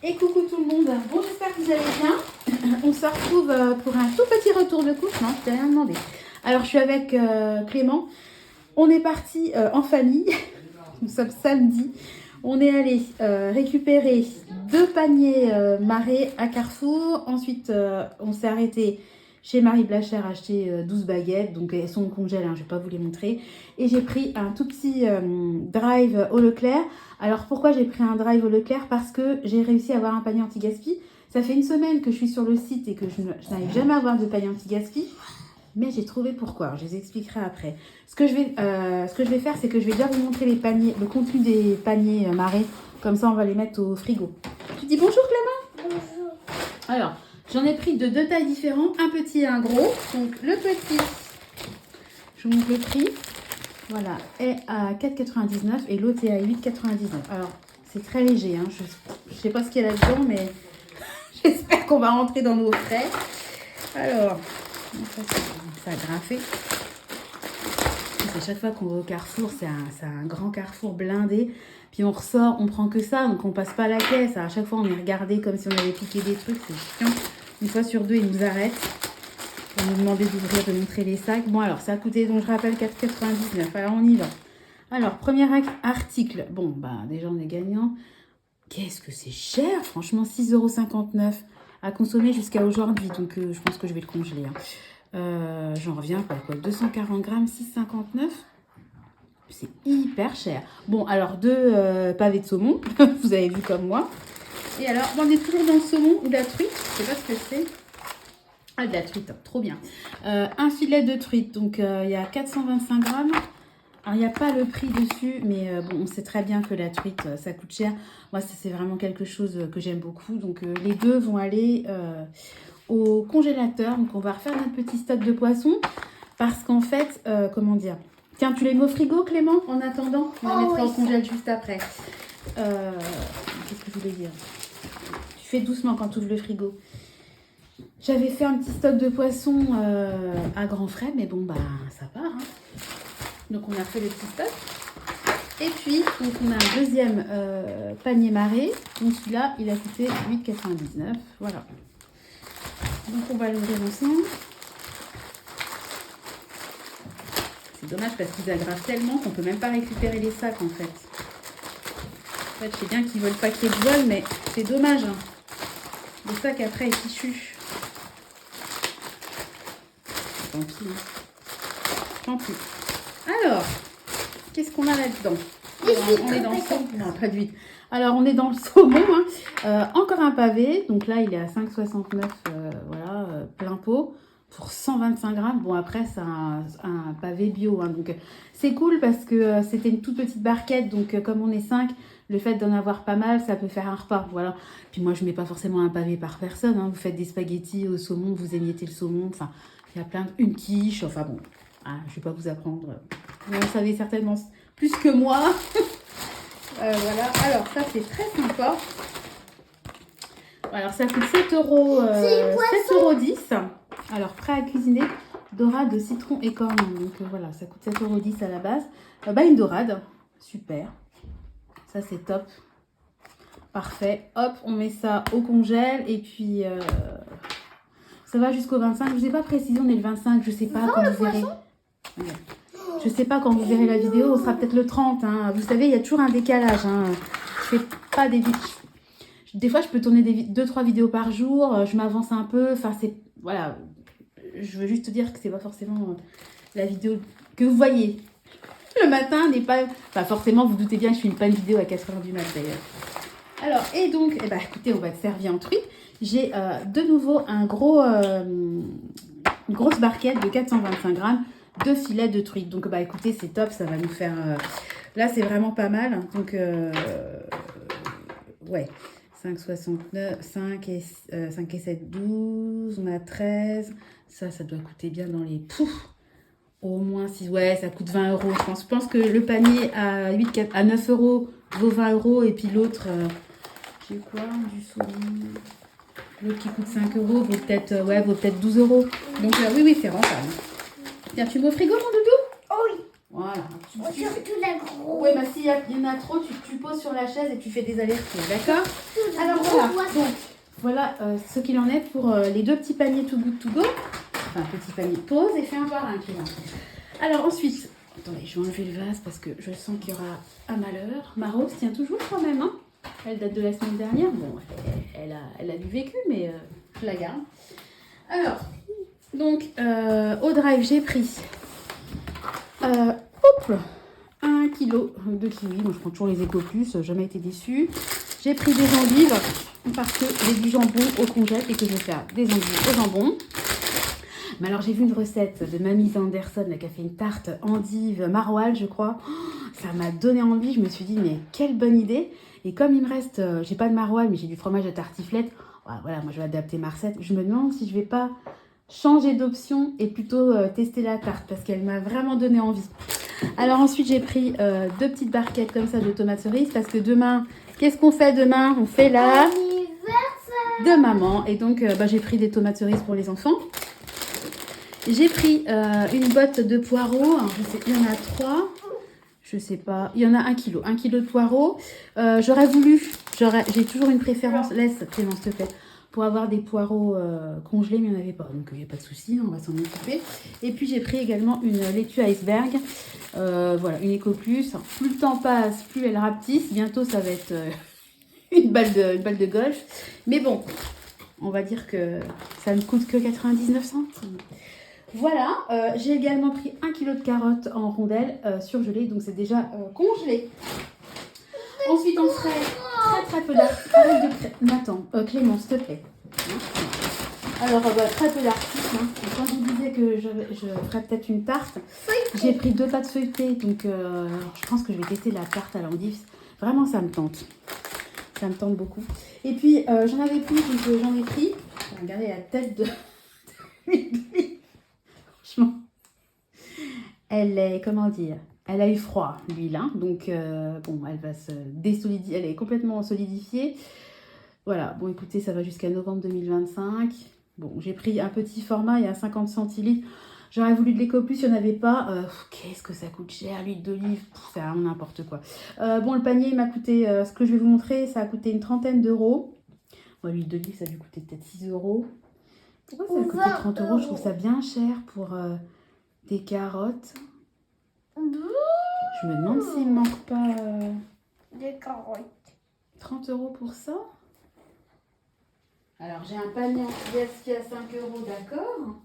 Et coucou tout le monde, bon j'espère que vous allez bien. On se retrouve pour un tout petit retour de couche, non je t'ai rien demandé. Alors je suis avec Clément, on est parti en famille, nous sommes samedi. On est allé récupérer 2 paniers marés à Carrefour, ensuite on s'est arrêté chez Marie Blacher acheter 12 baguettes, donc elles sont au congèle, hein, je ne vais pas vous les montrer. Et j'ai pris un tout petit drive au Leclerc. Alors pourquoi j'ai pris un drive au Leclerc? Parce que j'ai réussi à avoir un panier anti-gaspi. Ça fait une semaine que je suis sur le site et que je n'arrive jamais à avoir de panier anti-gaspi. Mais j'ai trouvé pourquoi, alors, je les expliquerai après. Ce que je vais faire, c'est que je vais déjà vous montrer les paniers, le contenu des paniers marés. Comme ça, on va les mettre au frigo. Tu dis bonjour Clément? Bonjour. Alors, j'en ai pris de 2 tailles différentes, un petit et un gros. Donc le petit, je vous montre le prix, voilà, est à 4,99 et l'autre est à 8,99. Alors, c'est très léger, hein. Je ne sais pas ce qu'il y a là-dedans, mais j'espère qu'on va rentrer dans nos frais. Alors, ça a grincé. À chaque fois qu'on va au Carrefour, c'est un grand Carrefour blindé. Puis on ressort, on prend que ça, donc on passe pas à la caisse. À chaque fois, on est regardé comme si on avait piqué des trucs, c'est chiant. Une fois sur 2, ils nous arrêtent pour nous demander d'ouvrir, de montrer les sacs. Bon, alors, ça a coûté, donc je rappelle, 4,99. Alors, on y va. Alors, premier article. Bon, bah, déjà, on est gagnant. Qu'est-ce que c'est cher, franchement, 6,59 € à consommer jusqu'à aujourd'hui. Donc, je pense que je vais le congeler. Hein. J'en reviens pas, quoi. 240 grammes, 6,59 €. C'est hyper cher. Bon, alors 2 pavés de saumon, vous avez vu comme moi. Et alors, on est toujours dans le saumon ou la truite, je sais pas ce que c'est. Ah, de la truite, trop bien. Un filet de truite, donc il y a 425 grammes. Alors, il n'y a pas le prix dessus, mais bon, on sait très bien que la truite, ça coûte cher. Moi, c'est vraiment quelque chose que j'aime beaucoup. Donc, les 2 vont aller au congélateur. Donc, on va refaire notre petit stock de poissons. Parce qu'en fait, comment dire? Tiens, tu les mets au frigo, Clément, en attendant? On les mettra au congèle juste après. Qu'est-ce que je voulais dire? Tu fais doucement quand tu ouvres le frigo. J'avais fait un petit stock de poissons à grands frais, mais bon, bah, ça part. Hein. Donc, on a fait le petit stock. Et puis, donc, on a un deuxième panier maré. Donc, celui-là, il a coûté 8,99 €. Voilà. Donc, on va l'ouvrir ensemble. C'est dommage parce qu'ils aggravent tellement qu'on ne peut même pas récupérer les sacs, en fait. En fait, je sais bien qu'ils veulent pas qu'il y ait de vol, mais c'est dommage. Hein. Le sac, après, est fichu. Tant pis. Tant pis. Alors, qu'est-ce qu'on a là-dedans? On est dans le saumon. Non, pas d'huile. Alors, on est dans le saumon. Hein. Encore un pavé. Donc là, il est à 5,69 €. Voilà, plein pot. Pour 125 grammes. Bon, après, c'est un pavé bio. Hein. Donc, c'est cool parce que c'était une toute petite barquette. Donc, comme on est 5, le fait d'en avoir pas mal, ça peut faire un repas. Voilà. Puis moi, je ne mets pas forcément un pavé par personne. Hein. Vous faites des spaghettis au saumon, vous émiettez le saumon. Enfin, il y a plein une quiche. Enfin, bon. Ah, je ne vais pas vous apprendre. Vous en savez certainement plus que moi. Voilà. Alors, ça, c'est très sympa. Alors, ça coûte 7,10 €. Alors, prêt à cuisiner, dorade de citron et corne. Donc, voilà, ça coûte 7,10 € à la base. Une dorade. Super. Ça, c'est top. Parfait. Hop, on met ça au congèle. Et puis, ça va jusqu'au 25. Je ne vous ai pas précisé, on est le 25. Je ne sais pas quand vous verrez. Je ne sais pas quand vous verrez la vidéo. Ce sera peut-être le 30. Hein. Vous savez, il y a toujours un décalage. Hein. Je fais pas des vidéos. Des fois, je peux tourner 2-3 vidéos par jour. Je m'avance un peu. Enfin, c'est... Voilà. Je veux juste te dire que c'est pas forcément la vidéo que vous voyez. Le matin n'est pas... Enfin, forcément, vous doutez bien que je filme pas une vidéo à 4 h du mat, d'ailleurs. Alors, et donc, eh ben, écoutez, on va te servir en truite. J'ai de nouveau une grosse barquette de 425 grammes de filets de truite. Donc, bah, écoutez, c'est top. Ça va nous faire... Là, c'est vraiment pas mal. Donc, ouais. 5,69, 5 et 7, 12, on a 13. Ça doit coûter bien dans les... Pouf, au moins 6, ouais, ça coûte 20 €. Je pense que le panier à 9 € vaut 20 €. Et puis l'autre, j'ai quoi? Du saumon. L'autre qui coûte 5 € vaut peut-être 12 €. Donc oui, c'est rentable. Tiens, tu mets au frigo, mon doudou? Oui. Voilà. Surtout la grosse. Oui, bah s'il y en a trop, tu poses sur la chaise et tu fais des allers-retours, d'accord? Alors voilà ce qu'il en est pour les deux petits paniers Too Good To Go. Enfin, petit panier pause et fais un par un, Clément. Alors ensuite, attendez, je vais enlever le vase parce que je sens qu'il y aura un malheur. Ma rose tient toujours quand même, hein. Elle date de la semaine dernière. Bon, elle a du vécu, mais je la garde. Alors, donc, au drive, j'ai pris 1 kg de kiwi. Moi, je prends toujours les Eco Plus, jamais été déçue. J'ai pris des endives parce que j'ai du jambon au congèle et que je vais faire des endives au jambon. Mais alors, j'ai vu une recette de Mamie Anderson qui a fait une tarte endive maroilles, je crois. Ça m'a donné envie. Je me suis dit, mais quelle bonne idée. Et comme il me reste, j'ai pas de maroilles, mais j'ai du fromage de tartiflette. Voilà, moi, je vais adapter ma recette. Je me demande si je vais pas changer d'option et plutôt tester la tarte parce qu'elle m'a vraiment donné envie. Alors ensuite, j'ai pris 2 petites barquettes comme ça de tomates cerises parce que demain, qu'est-ce qu'on fait demain? On fait la de maman. Et donc, j'ai pris des tomates cerises pour les enfants. J'ai pris une botte de poireaux. Alors, je sais, il y en a 3. Je sais pas. Il y en a 1 kilo. 1 kilo de poireaux. J'aurais voulu. J'ai toujours une préférence. Laisse, Clément, s'il te plaît. Pour avoir des poireaux congelés, mais il n'y en avait pas. Donc, il n'y a pas de souci. On va s'en occuper. Et puis, j'ai pris également une laitue iceberg. Voilà, une Eco Plus. Plus le temps passe, plus elle rapetisse. Bientôt, ça va être une balle de golf. Mais bon, on va dire que ça ne coûte que 99 centimes. Voilà, j'ai également pris 1 kg de carottes en rondelles surgelées, donc c'est déjà congelé. Ensuite, on ferait très peu d'artifice. Nathan, Clément, s'il te plaît. Alors, très peu d'artifice. Hein. Quand je vous disais que je ferais peut-être une tarte, j'ai pris 2 pâtes feuilletées, donc je pense que je vais tester la tarte à l'endive. Vraiment, ça me tente. Ça me tente beaucoup. Et puis, j'en avais plus, donc j'en ai pris. Regardez la tête de... Franchement, elle est, comment dire, elle a eu froid, l'huile, hein, donc bon, elle va se désolidifier, elle est complètement solidifiée. Voilà, bon, écoutez, ça va jusqu'à novembre 2025. Bon, j'ai pris un petit format, il y a 50 centilitres. J'aurais voulu de l'Eco Plus, il n'y en avait pas. Qu'est-ce que ça coûte cher, l'huile d'olive, c'est vraiment n'importe quoi. Bon, le panier m'a coûté, ce que je vais vous montrer, ça a coûté une trentaine d'euros. Bon, l'huile d'olive, ça a dû coûter peut-être 6 euros. Pourquoi ça a coûté 30 euros? Je trouve ça bien cher pour des carottes. Je me demande s'il ne manque pas des carottes. 30 euros pour ça. Alors, j'ai un panier anti-gaspi à 5 euros, d'accord.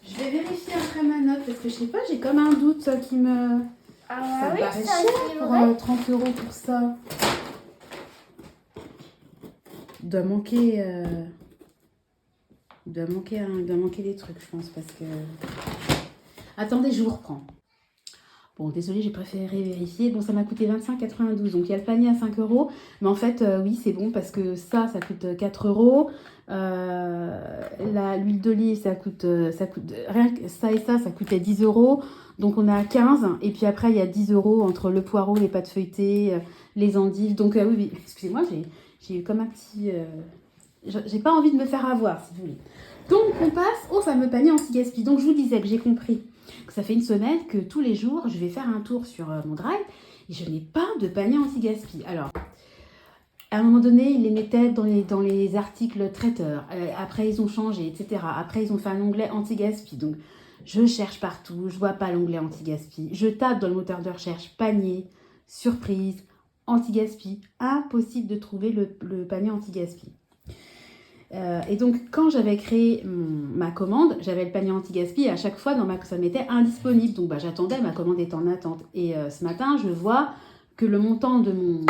Je vais vérifier après ma note parce que je sais pas, j'ai comme un doute qui me... ça me paraît cher pour 30 euros pour ça. Il doit manquer... Il doit manquer des trucs, je pense, parce que... Attendez, je vous reprends. Bon, désolé, j'ai préféré vérifier. Bon, ça m'a coûté 25,92. Donc, il y a le panier à 5 euros. Mais en fait, oui, c'est bon parce que ça coûte 4 euros. L'huile d'olive, ça coûte... rien que ça et ça coûtait 10 euros. Donc, on a 15. Et puis après, il y a 10 euros entre le poireau, les pâtes feuilletées, les endives. Donc, oui, excusez-moi, j'ai eu comme un petit... j'ai pas envie de me faire avoir, si vous voulez. Donc, on passe au fameux panier anti-gaspi. Donc, je vous disais que j'ai compris que ça fait une semaine que tous les jours, je vais faire un tour sur mon drive et je n'ai pas de panier anti-gaspi. Alors, à un moment donné, ils les mettaient dans les articles traiteurs. Après, ils ont changé, etc. Après, ils ont fait un onglet anti-gaspi. Donc, je cherche partout. Je vois pas l'onglet anti-gaspi. Je tape dans le moteur de recherche panier, surprise, anti-gaspi. Impossible de trouver le panier anti-gaspi. Et donc, quand j'avais créé ma commande, j'avais le panier anti-gaspi et à chaque fois, ça mettait indisponible. Donc, j'attendais, ma commande était en attente. Et ce matin, je vois que le montant de mon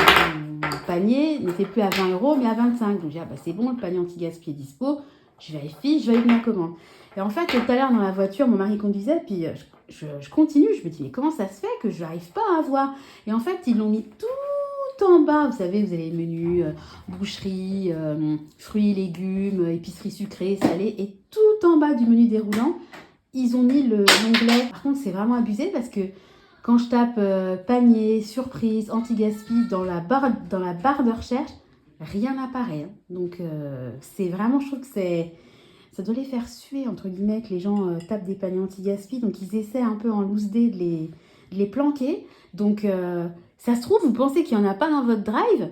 panier n'était plus à 20 euros, mais à 25. Donc, je dis, c'est bon, le panier anti-gaspi est dispo. Je vérifie, je valide ma commande. Et en fait, tout à l'heure, dans la voiture, mon mari conduisait, puis je continue. Je me dis, mais comment ça se fait que je n'arrive pas à avoir? Et en fait, ils l'ont mis tout en bas, vous savez, vous avez les menus boucherie, fruits, légumes, épicerie sucrée, salée, et tout en bas du menu déroulant, ils ont mis l'onglet. Par contre, c'est vraiment abusé parce que quand je tape panier, surprise, anti-gaspi dans la barre de recherche, rien n'apparaît. Hein. Donc, c'est vraiment, je trouve que ça doit les faire suer, entre guillemets, que les gens tapent des paniers anti-gaspi. Donc, ils essaient un peu en loose day de les planquer. Donc, ça se trouve, vous pensez qu'il n'y en a pas dans votre drive.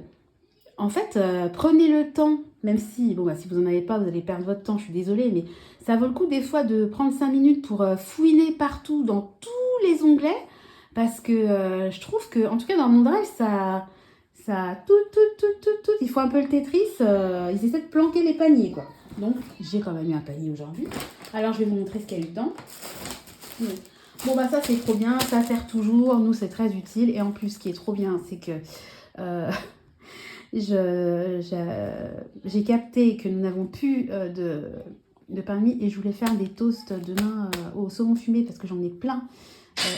en fait, prenez le temps, même si, bon, bah, si vous n'en avez pas, vous allez perdre votre temps, je suis désolée, mais ça vaut le coup des fois de prendre 5 minutes pour fouiner partout, dans tous les onglets, parce que je trouve que, en tout cas dans mon drive, tout, il faut un peu le Tetris, ils essaient de planquer les paniers, quoi. Donc, j'ai quand même eu un panier aujourd'hui. Alors, je vais vous montrer ce qu'il y a eu dedans. Bon, bah ça, c'est trop bien, ça sert toujours, nous, c'est très utile, et en plus, ce qui est trop bien, c'est que... j'ai capté que nous n'avons plus de pain de mie et je voulais faire des toasts demain au saumon fumé parce que j'en ai plein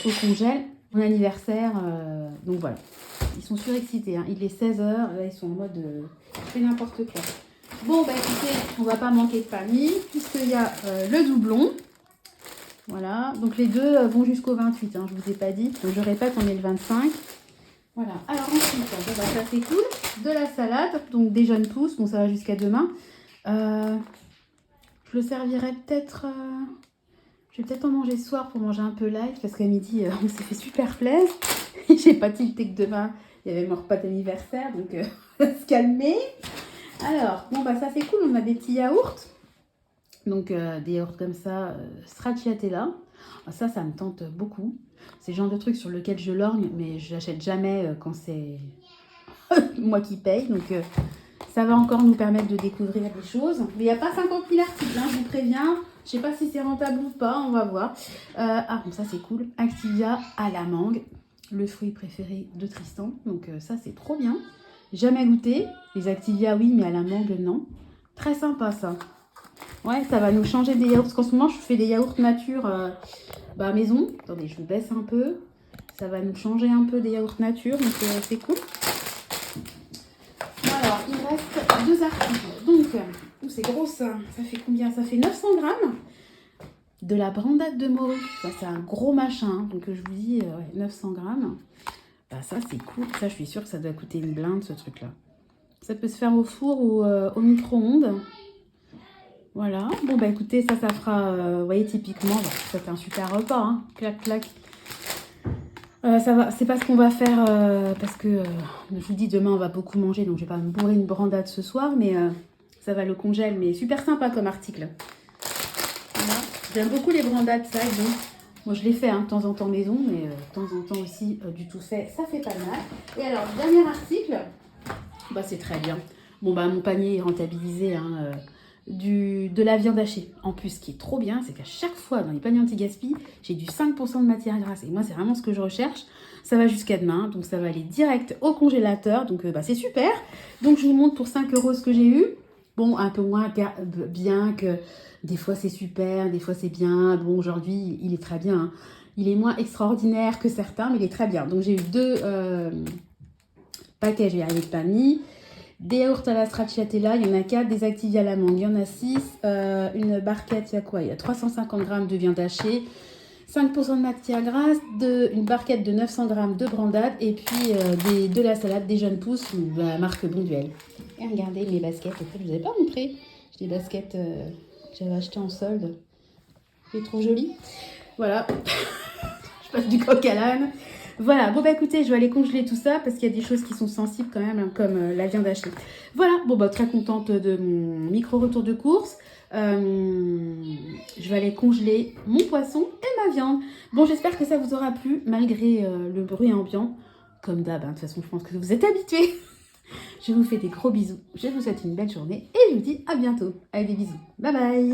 au congèle. Mon anniversaire, donc voilà. Ils sont surexcités, hein. Il est 16h, là ils sont en mode je fais n'importe quoi. Bon, bah écoutez, on va pas manquer de pain de mie puisqu'il y a le doublon. Voilà, donc les deux vont jusqu'au 28, hein, je vous ai pas dit. Donc, je répète, on est le 25. Voilà, alors ensuite, bon, bah, ça c'est cool. De la salade, donc des jeunes pousses, bon ça va jusqu'à demain. Je le servirai peut-être... je vais peut-être en manger ce soir pour manger un peu light, parce qu'à midi, on s'est fait super plaisir. J'ai pas tilté que demain, il y avait mon repas d'anniversaire, donc se calmer. Alors, bon bah ça c'est cool, on a des petits yaourts. Donc des yaourts comme ça, stracciatella. Ça me tente beaucoup. C'est le genre de truc sur lequel je lorgne, mais je n'achète jamais quand c'est moi qui paye. Donc ça va encore nous permettre de découvrir des choses. Mais il n'y a pas 50 000 articles, hein, je vous préviens. Je ne sais pas si c'est rentable ou pas, on va voir. Ah, bon, ça c'est cool. Activia à la mangue, le fruit préféré de Tristan. Donc ça c'est trop bien. Jamais goûté. Les Activia oui, mais à la mangue non. Très sympa ça. Ouais, ça va nous changer des yaourts. Parce qu'en ce moment, je fais des yaourts nature maison. Attendez, je vous baisse un peu. Ça va nous changer un peu des yaourts nature. Donc, c'est cool. Alors, il me reste 2 articles. Donc, c'est gros ça. Ça fait combien? Ça fait 900 grammes. De la brandade de morue. Ça, c'est un gros machin. Donc, je vous dis, 900 grammes. Bah, ça, c'est cool. Ça, je suis sûre que ça doit coûter une blinde, ce truc-là. Ça peut se faire au four ou au micro-ondes. Voilà, bon bah écoutez, ça fera, vous voyez typiquement, ça fait un super repas, hein. Clac clac. Ça va, c'est pas ce qu'on va faire parce que je vous dis demain on va beaucoup manger, donc je vais pas me bourrer une brandade ce soir, mais ça va le congèle, mais super sympa comme article. Voilà, j'aime beaucoup les brandades ça, donc moi je les fais hein, de temps en temps maison, mais de temps en temps aussi du tout fait, ça fait pas mal. Et alors le dernier article, bah c'est très bien. Bon bah mon panier est rentabilisé, hein. De la viande hachée. En plus, ce qui est trop bien, c'est qu'à chaque fois, dans les paniers anti-gaspi, j'ai du 5% de matière grasse. Et moi, c'est vraiment ce que je recherche. Ça va jusqu'à demain, donc ça va aller direct au congélateur. Donc, c'est super. Donc, je vous montre pour 5 € ce que j'ai eu. Bon, un peu moins bien que... Des fois, c'est super, des fois, c'est bien. Bon, aujourd'hui, il est très bien. Hein. Il est moins extraordinaire que certains, mais il est très bien. Donc, j'ai eu 2 paquets, je vais y arriver de pain de mie. Des yaourts à la stracciatella, il y en a 4, des Activia à la mangue, il y en a 6, une barquette, il y a quoi? Il y a 350 g de viande hachée, 5% de matière grasse, une barquette de 900 g de brandade et puis de la salade, des jeunes pousses, de la marque Bonduelle. Et regardez mes baskets, je ne vous avais pas montré, j'ai des baskets que j'avais achetées en solde, c'est trop joli. Voilà, je passe du coq à l'âne. Voilà, bon bah écoutez, je vais aller congeler tout ça parce qu'il y a des choses qui sont sensibles quand même, hein, comme la viande hachée. Voilà, bon bah très contente de mon micro-retour de course. Je vais aller congeler mon poisson et ma viande. Bon, j'espère que ça vous aura plu malgré le bruit ambiant. Comme d'hab, hein, de toute façon, je pense que vous êtes habitués. Je vous fais des gros bisous, je vous souhaite une belle journée et je vous dis à bientôt. Allez, des bisous. Bye bye.